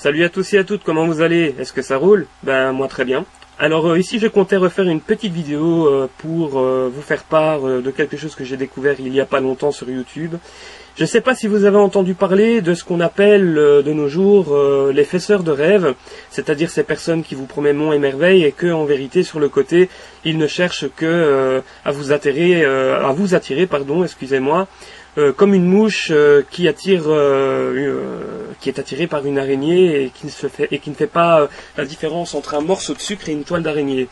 Salut à tous et à toutes, comment vous allez? Est-ce que ça roule? Ben moi très bien. Alors ici je comptais refaire une petite vidéo pour vous faire part de quelque chose que j'ai découvert il y a pas longtemps sur YouTube. Je ne sais pas si vous avez entendu parler de ce qu'on appelle de nos jours les faisseurs de rêves, c'est-à-dire ces personnes qui vous promettent monts et merveilles et que en vérité sur le côté ils ne cherchent que à vous attirer, excusez-moi, comme une mouche qui est attirée par une araignée et qui ne fait pas la différence entre un morceau de sucre et une toile d'araignée.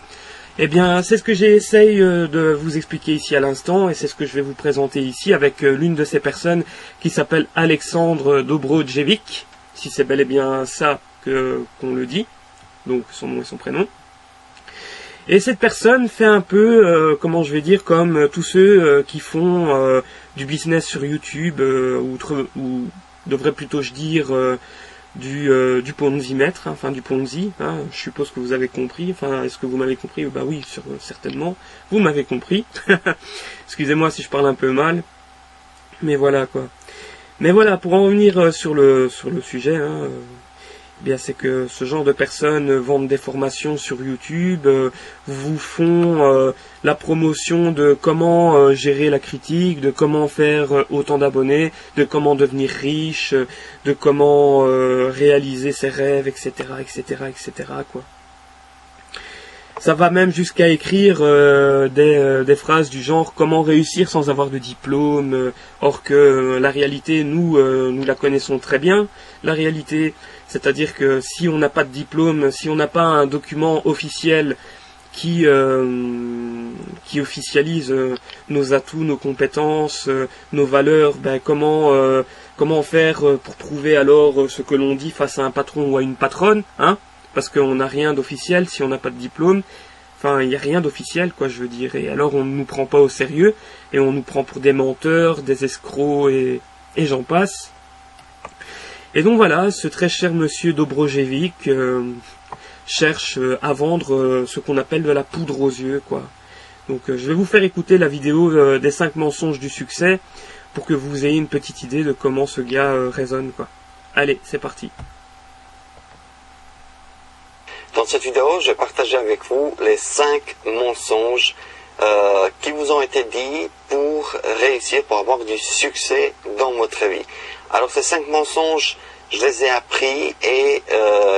Eh bien, c'est ce que j'essaye de vous expliquer ici à l'instant, et c'est ce que je vais vous présenter ici avec l'une de ces personnes qui s'appelle Alexandre Dobrojevic, si c'est bel et bien ça qu'on le dit, donc son nom et son prénom. Et cette personne fait un peu, comment je vais dire, comme tous ceux qui font du business sur YouTube, ou devrais plutôt je dire du Ponzi-mètre, enfin du Ponzi, hein, je suppose que vous avez compris, enfin est-ce que vous m'avez compris? Bah oui, certainement, vous m'avez compris. Excusez-moi si je parle un peu mal, mais voilà quoi. Mais voilà, pour en revenir sur le sujet, hein, bien c'est que ce genre de personnes vendent des formations sur YouTube, vous font la promotion de comment gérer la critique, de comment faire autant d'abonnés, de comment devenir riche, de comment réaliser ses rêves, etc., etc., etc., quoi. Ça va même jusqu'à écrire des phrases du genre comment réussir sans avoir de diplôme, or que la réalité, nous la connaissons très bien, la réalité, c'est-à-dire que si on n'a pas de diplôme, si on n'a pas un document officiel qui officialise nos atouts, nos compétences, nos valeurs, ben comment faire pour prouver alors ce que l'on dit face à un patron ou à une patronne, hein? Parce qu'on n'a rien d'officiel si on n'a pas de diplôme. Enfin, il n'y a rien d'officiel, quoi, je veux dire. Et alors, on ne nous prend pas au sérieux, et on nous prend pour des menteurs, des escrocs, et j'en passe. Et donc voilà, ce très cher monsieur Dobrojevic cherche à vendre ce qu'on appelle de la poudre aux yeux, quoi. Donc, je vais vous faire écouter la vidéo des 5 mensonges du succès, pour que vous ayez une petite idée de comment ce gars raisonne, quoi. Allez, c'est parti. Dans cette vidéo, je vais partager avec vous les 5 mensonges qui vous ont été dits pour réussir, pour avoir du succès dans votre vie. Alors ces 5 mensonges, je les ai appris et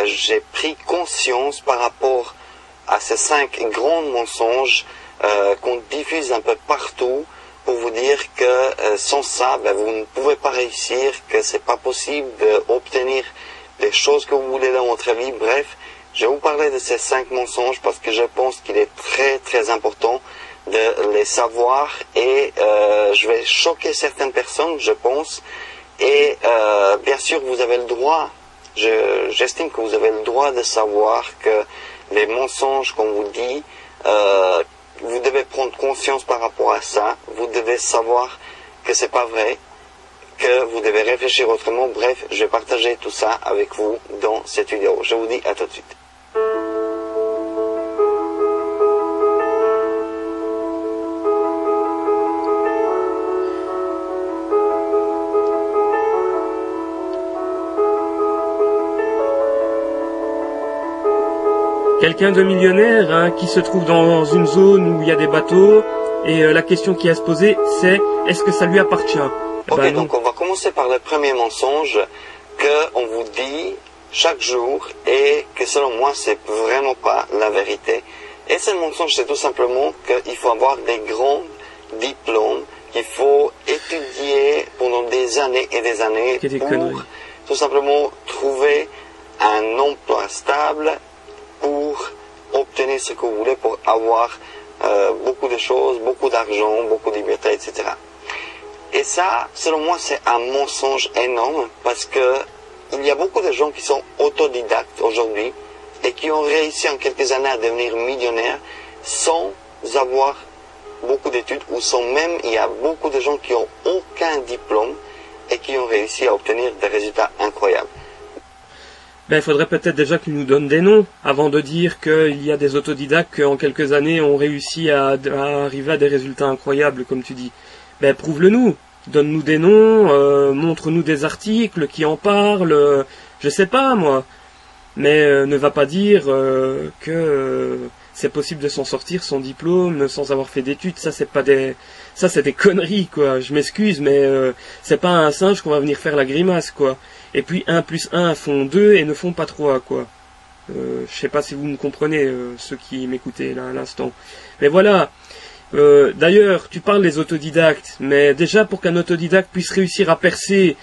j'ai pris conscience par rapport à ces 5 grands mensonges qu'on diffuse un peu partout pour vous dire que sans ça, ben, vous ne pouvez pas réussir, que c'est pas possible d'obtenir les choses que vous voulez dans votre vie. Bref, je vais vous parler de ces 5 mensonges parce que je pense qu'il est très très important de les savoir et je vais choquer certaines personnes, je pense. Et bien sûr, vous avez le droit, j'estime que vous avez le droit de savoir que les mensonges qu'on vous dit, vous devez prendre conscience par rapport à ça. Vous devez savoir que c'est pas vrai, que vous devez réfléchir autrement. Bref, je vais partager tout ça avec vous dans cette vidéo. Je vous dis à tout de suite. Quelqu'un de millionnaire, hein, qui se trouve dans une zone où il y a des bateaux, et la question qui est à se poser, c'est est-ce que ça lui appartient? Ok, donc on va commencer par le premier mensonge qu'on vous dit chaque jour et que selon moi c'est vraiment pas la vérité. Et ce mensonge, c'est tout simplement qu'il faut avoir des grands diplômes, qu'il faut étudier pendant des années et des années pour tout simplement trouver un emploi stable, pour obtenir ce que vous voulez, pour avoir beaucoup de choses, beaucoup d'argent, beaucoup de liberté, etc. Et ça, selon moi, c'est un mensonge énorme parce que il y a beaucoup de gens qui sont autodidactes aujourd'hui et qui ont réussi en quelques années à devenir millionnaires sans avoir beaucoup d'études ou sans même, il y a beaucoup de gens qui n'ont aucun diplôme et qui ont réussi à obtenir des résultats incroyables. Ben, il faudrait peut-être déjà qu'ils nous donnent des noms, avant de dire qu'il y a des autodidactes qui en quelques années ont réussi à arriver à des résultats incroyables, comme tu dis. Ben, prouve-le-nous, donne-nous des noms, montre-nous des articles qui en parlent, je sais pas moi. mais ne va pas dire que c'est possible de s'en sortir sans diplôme, sans avoir fait d'études. Ça c'est des conneries, quoi. Je m'excuse, mais c'est pas un singe qu'on va venir faire la grimace, quoi. Et puis 1 plus 1 font 2 et ne font pas 3, quoi. Je sais pas si vous me comprenez, ceux qui m'écoutaient là à l'instant. Mais voilà. D'ailleurs, tu parles des autodidactes, mais déjà pour qu'un autodidacte puisse réussir à percer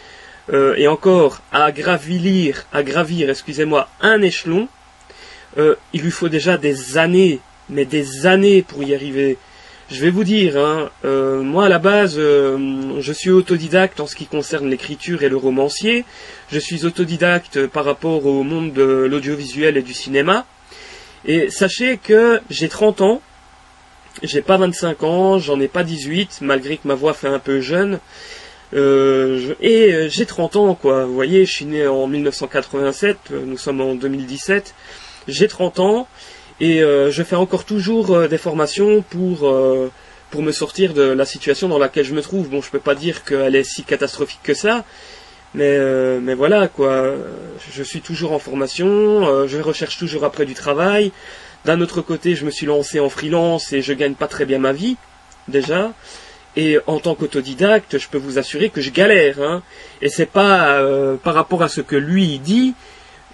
et encore à gravir, excusez-moi, un échelon, il lui faut déjà des années, mais des années pour y arriver. Je vais vous dire, hein, moi à la base, je suis autodidacte en ce qui concerne l'écriture et le romancier. Je suis autodidacte par rapport au monde de l'audiovisuel et du cinéma. Et sachez que j'ai 30 ans. J'ai pas 25 ans, j'en ai pas 18, malgré que ma voix fait un peu jeune. J'ai 30 ans, quoi. Vous voyez, je suis né en 1987, nous sommes en 2017. J'ai 30 ans et je fais encore toujours des formations pour me sortir de la situation dans laquelle je me trouve. Bon, je peux pas dire qu'elle est si catastrophique que ça, mais voilà, quoi. Je suis toujours en formation, je recherche toujours après du travail. D'un autre côté, je me suis lancé en freelance et je gagne pas très bien ma vie, déjà. Et en tant qu'autodidacte, je peux vous assurer que je galère, hein. Et c'est pas par rapport à ce que lui dit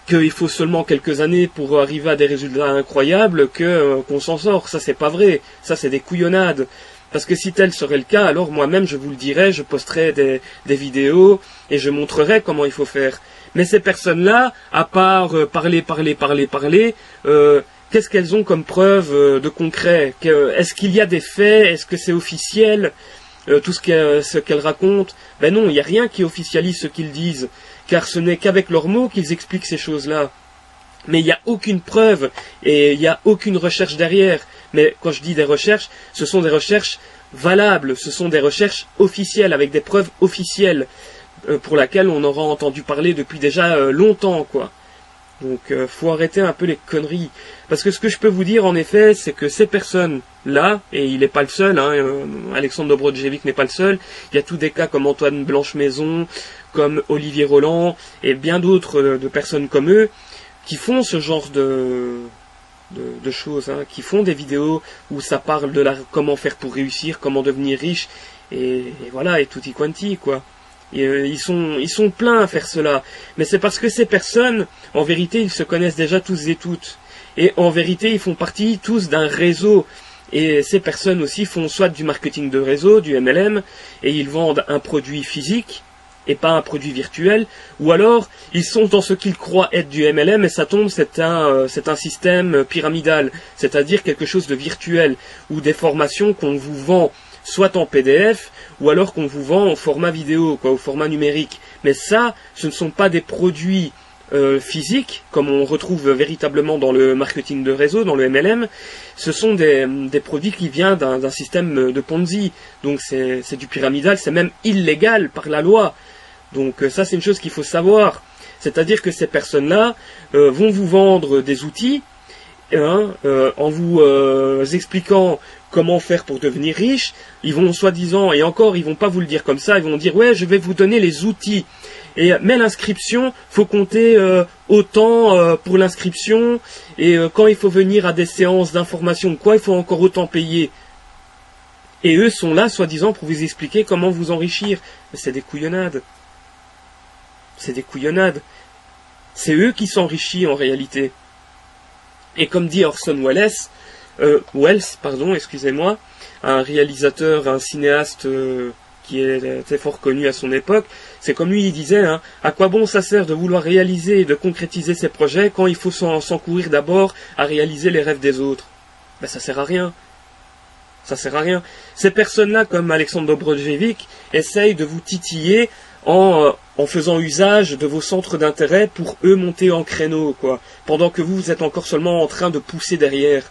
qu'il faut seulement quelques années pour arriver à des résultats incroyables qu'on s'en sort. Ça, c'est pas vrai. Ça, c'est des couillonnades. Parce que si tel serait le cas, alors moi-même, je vous le dirais, je posterais des vidéos et je montrerais comment il faut faire. Mais ces personnes-là, à part parler, qu'est-ce qu'elles ont comme preuve de concret? Est-ce qu'il y a des faits? Est-ce que c'est officiel? Tout ce qu'elles racontent? Ben non, il n'y a rien qui officialise ce qu'ils disent, car ce n'est qu'avec leurs mots qu'ils expliquent ces choses-là. Mais il n'y a aucune preuve et il n'y a aucune recherche derrière. Mais quand je dis des recherches, ce sont des recherches valables, ce sont des recherches officielles, avec des preuves officielles, pour lesquelles on aura entendu parler depuis déjà longtemps, quoi. Donc faut arrêter un peu les conneries. Parce que ce que je peux vous dire en effet, c'est que ces personnes-là, et il n'est pas le seul, hein, Alexandre Dobrodjevic n'est pas le seul, il y a tous des cas comme Antoine Blanche-Maison, comme Olivier Roland, et bien d'autres de personnes comme eux, qui font ce genre de choses, hein, qui font des vidéos où ça parle de comment faire pour réussir, comment devenir riche, et voilà, et tutti quanti, quoi. Et, ils sont pleins à faire cela. Mais c'est parce que ces personnes, en vérité, ils se connaissent déjà tous et toutes. Et en vérité, ils font partie tous d'un réseau. Et ces personnes aussi font soit du marketing de réseau, du MLM, et ils vendent un produit physique, et pas un produit virtuel, ou alors ils sont dans ce qu'ils croient être du MLM, et ça tombe, c'est un système pyramidal, c'est-à-dire quelque chose de virtuel, ou des formations qu'on vous vend soit en PDF, ou alors qu'on vous vend en format vidéo, quoi, au format numérique. Mais ça, ce ne sont pas des produits physiques, comme on retrouve véritablement dans le marketing de réseau, dans le MLM. Ce sont des produits qui viennent d'un système de Ponzi. Donc c'est du pyramidal, c'est même illégal par la loi. Donc ça, c'est une chose qu'il faut savoir. C'est-à-dire que ces personnes-là vont vous vendre des outils, hein, en vous expliquant comment faire pour devenir riche. Ils vont soi-disant, et encore, ils vont pas vous le dire comme ça, ils vont dire, ouais, je vais vous donner les outils. Mais l'inscription, faut compter autant pour l'inscription, et quand il faut venir à des séances d'information, quoi, il faut encore autant payer. Et eux sont là, soi-disant, pour vous expliquer comment vous enrichir. Mais c'est des couillonnades. C'est des couillonnades. C'est eux qui s'enrichissent en réalité. Et comme dit Orson Welles, excusez-moi, un réalisateur, un cinéaste qui était fort connu à son époque, c'est comme lui, il disait, hein, à quoi bon ça sert de vouloir réaliser et de concrétiser ses projets quand il faut s'encourir d'abord à réaliser les rêves des autres? Ben ça sert à rien. Ça sert à rien. Ces personnes-là, comme Alexandre Dobrodjevic, essayent de vous titiller en faisant usage de vos centres d'intérêt pour eux monter en créneau, quoi. Pendant que vous êtes encore seulement en train de pousser derrière.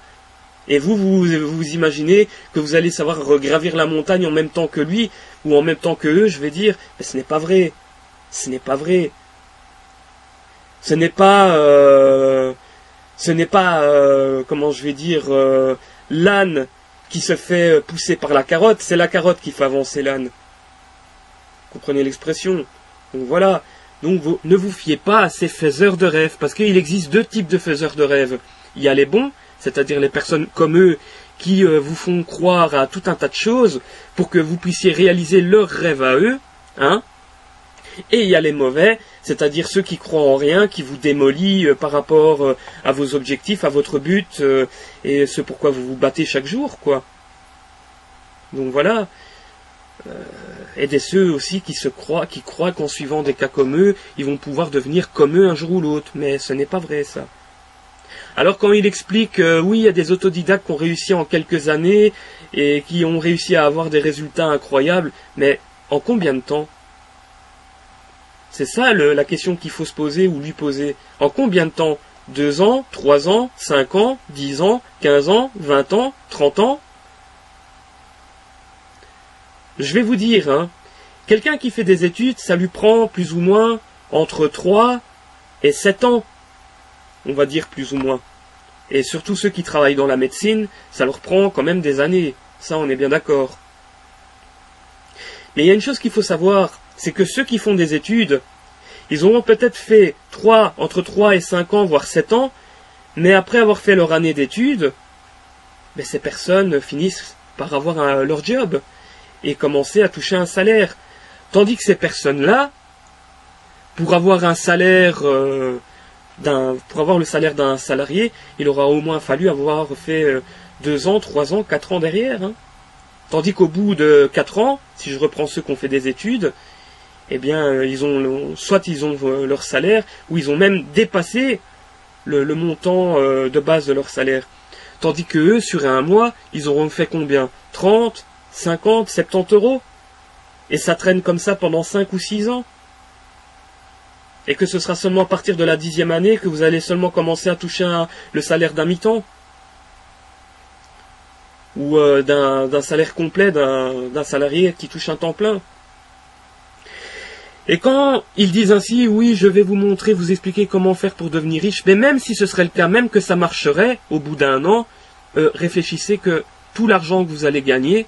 Et vous imaginez que vous allez savoir regravir la montagne en même temps que lui, ou en même temps que eux, je vais dire, mais ce n'est pas vrai. Ce n'est pas vrai. Ce n'est pas, comment je vais dire, l'âne qui se fait pousser par la carotte, c'est la carotte qui fait avancer l'âne. Comprenez l'expression. Donc voilà, Donc ne vous fiez pas à ces faiseurs de rêves, parce qu'il existe deux types de faiseurs de rêves. Il y a les bons, c'est-à-dire les personnes comme eux qui vous font croire à tout un tas de choses pour que vous puissiez réaliser leurs rêves à eux, hein. Et il y a les mauvais, c'est-à-dire ceux qui croient en rien, qui vous démolissent par rapport à vos objectifs, à votre but, et ce pourquoi vous vous battez chaque jour, quoi. Donc voilà. Aidez ceux aussi qui croient qu'en suivant des cas comme eux, ils vont pouvoir devenir comme eux un jour ou l'autre. Mais ce n'est pas vrai, ça. Alors quand il explique, oui, il y a des autodidactes qui ont réussi en quelques années, et qui ont réussi à avoir des résultats incroyables, mais en combien de temps? C'est ça la question qu'il faut se poser ou lui poser. En combien de temps? 2 ans, 3 ans, 5 ans, 10 ans, 15 ans, 20 ans, 30 ans? Je vais vous dire, hein, quelqu'un qui fait des études, ça lui prend plus ou moins entre 3 et 7 ans. On va dire plus ou moins. Et surtout ceux qui travaillent dans la médecine, ça leur prend quand même des années. Ça, on est bien d'accord. Mais il y a une chose qu'il faut savoir, c'est que ceux qui font des études, ils auront peut-être fait entre 3 et 5 ans, voire 7 ans, mais après avoir fait leur année d'études, ben ces personnes finissent par avoir leur job et commencer à toucher un salaire. Tandis que ces personnes-là, pour avoir un salaire pour avoir le salaire d'un salarié, il aura au moins fallu avoir fait 2 ans, 3 ans, 4 ans derrière. Hein. Tandis qu'au bout de 4 ans, si je reprends ceux qui ont fait des études, eh bien, soit ils ont leur salaire, ou ils ont même dépassé le montant de base de leur salaire. Tandis que eux, sur un mois, ils auront fait combien? 30, 50, 70 euros. Et ça traîne comme ça pendant 5 ou 6 ans. Et que ce sera seulement à partir de la 10e année que vous allez seulement commencer à toucher le salaire d'un mi-temps. Ou d'un salaire complet d'un salarié qui touche un temps plein. Et quand ils disent ainsi, oui, je vais vous montrer, vous expliquer comment faire pour devenir riche, mais même si ce serait le cas, même que ça marcherait au bout d'un an, réfléchissez que tout l'argent que vous allez gagner,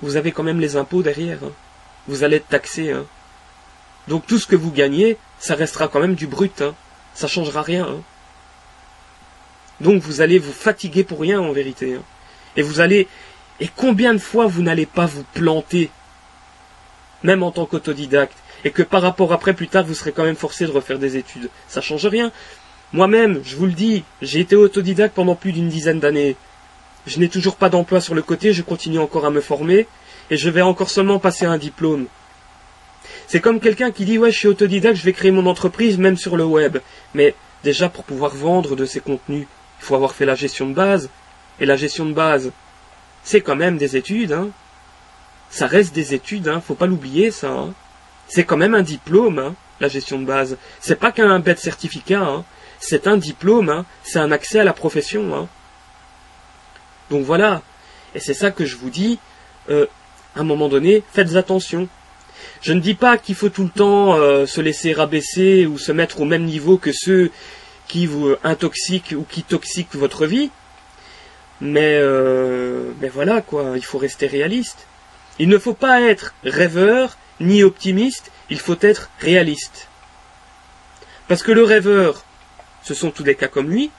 vous avez quand même les impôts derrière. Hein. Vous allez être taxé. Hein. Donc tout ce que vous gagnez, ça restera quand même du brut. Hein. Ça changera rien. Hein. Donc vous allez vous fatiguer pour rien en vérité. Hein. Et combien de fois vous n'allez pas vous planter, même en tant qu'autodidacte, et que par rapport après, plus tard, vous serez quand même forcé de refaire des études. Ça change rien. Moi-même, je vous le dis, j'ai été autodidacte pendant plus d'une dizaine d'années. Je n'ai toujours pas d'emploi sur le côté, je continue encore à me former, et je vais encore seulement passer un diplôme. C'est comme quelqu'un qui dit, ouais, je suis autodidacte, je vais créer mon entreprise, même sur le web. Mais déjà, pour pouvoir vendre de ces contenus, il faut avoir fait la gestion de base. Et la gestion de base, c'est quand même des études, hein. Ça reste des études, hein, faut pas l'oublier, ça. Hein. C'est quand même un diplôme, hein, la gestion de base. C'est pas qu'un bête certificat, hein. C'est un diplôme, hein. C'est un accès à la profession. Hein. Donc voilà. Et c'est ça que je vous dis, à un moment donné, faites attention. Je ne dis pas qu'il faut tout le temps se laisser rabaisser ou se mettre au même niveau que ceux qui vous intoxiquent ou qui toxiquent votre vie. Mais voilà, quoi, il faut rester réaliste. Il ne faut pas être rêveur ni optimiste, il faut être réaliste. Parce que le rêveur, ce sont tous des cas comme lui.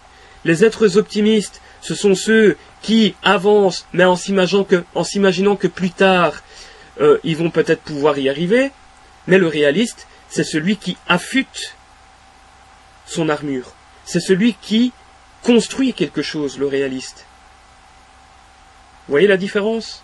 Les êtres optimistes, ce sont ceux qui avancent, mais en s'imaginant que plus tard, ils vont peut-être pouvoir y arriver. Mais le réaliste, c'est celui qui affûte son armure. C'est celui qui construit quelque chose, le réaliste. Vous voyez la différence ?